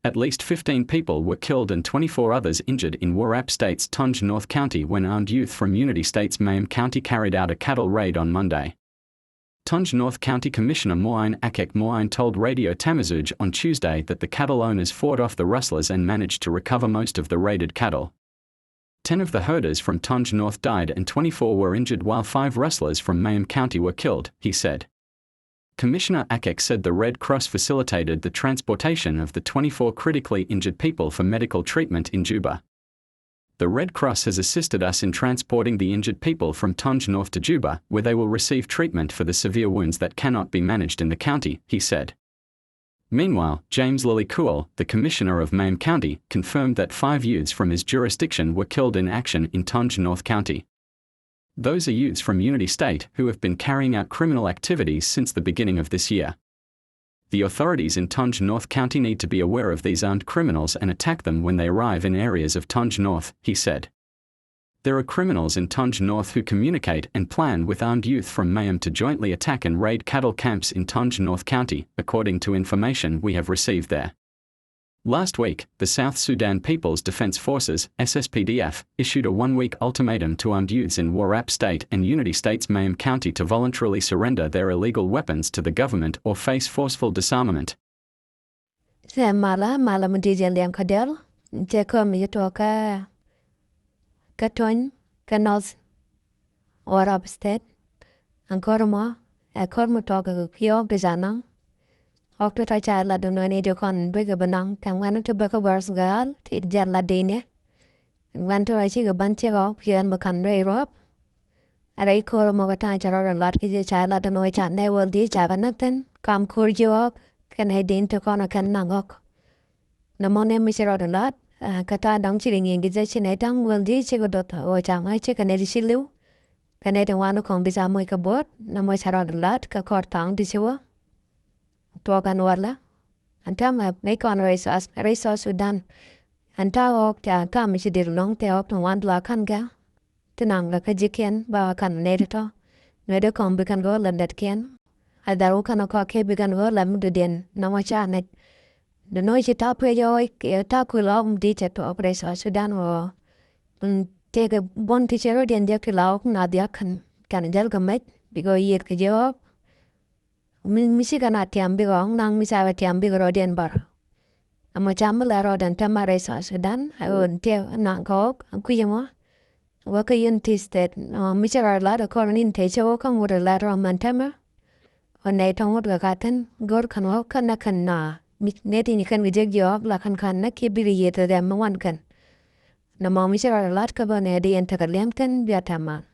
At least 15 people were killed and 24 others injured in Warrap State's Tonj North County when armed youth from Unity State's Mayam County carried out a cattle raid on Monday. Tonj North County Commissioner Moine Akek Moine told Radio Tamazuj on Tuesday that the cattle owners fought off the rustlers and managed to recover most of the raided cattle. 10 of the herders from Tonj North died and 24 were injured while 5 rustlers from Mayam County were killed, he said. Commissioner Akek said the Red Cross facilitated the transportation of the 24 critically injured people for medical treatment in Juba. The Red Cross has assisted us in transporting the injured people from Tonj North to Juba, where they will receive treatment for the severe wounds that cannot be managed in the county, he said. Meanwhile, James Lilley-Cool, the commissioner of Mayam County, confirmed that 5 youths from his jurisdiction were killed in action in Tonj North County. Those are youths from Unity State who have been carrying out criminal activities since the beginning of this year. The authorities in Tonj North County need to be aware of these armed criminals and attack them when they arrive in areas of Tonj North, he said. There are criminals in Tonj North who communicate and plan with armed youth from Mayam to jointly attack and raid cattle camps in Tonj North County, according to information we have received there. Last week, the South Sudan People's Defense Forces, SSPDF, issued a 1-week ultimatum to armed youths in Warrap State and Unity State's Mayam County to voluntarily surrender their illegal weapons to the government or face forceful disarmament. Tonj, North, Warrap State, ancora mo, ancora toga kyo bizanang. Octo ta cha la dono ne jo kon bega banang kan wan to beka wars gal ti jan la dine. Wan to chi ga ban che go pian ma kan re rop. Arai ko mo ga ta cha ro lat ki cha la dono cha ne wol di cha ga nakten kam kur jo kan he din to kon kan nangok. Na mo ne mi se ro lat kata dang chi ring gi je chi ne dang wol di chi go dot o cha mai chi kan e si lu. Kan e de wan ko bi za mo ka bot na mo cha ro lat ka kor tang di chiwa. Tuakan warla, anta ma may kon reso Sudan, anta ok ta kam si dirlong te ok wan la kan ga, tinang la kajiken ba kan nedito, nede kon bikan go landet ken, adaru kan ko ke bikan go lam de den na ma cha net, de no chi ta pre yo ke ta ku lom di che to reso Sudan wo, te ke bon ti chero den de ke la ok na dia kan del gamet bigo yet ke jo. Misi kana tiambi gong nang misa tiambi go den bar. Amo chamba la ro dan tamare sa Sudan aun te nang ko kuyamo. Wa ka yin tisted misa ra la da ko nin te cho kan wo la ro man tama. On ne tong wo ga katen gor kan wo kan na kan na ne ti ni kan ge jo la kan na ki bi ye te dem wan kan. Na mo misa ra la ka ba ne di en ta ka lem kan biatama.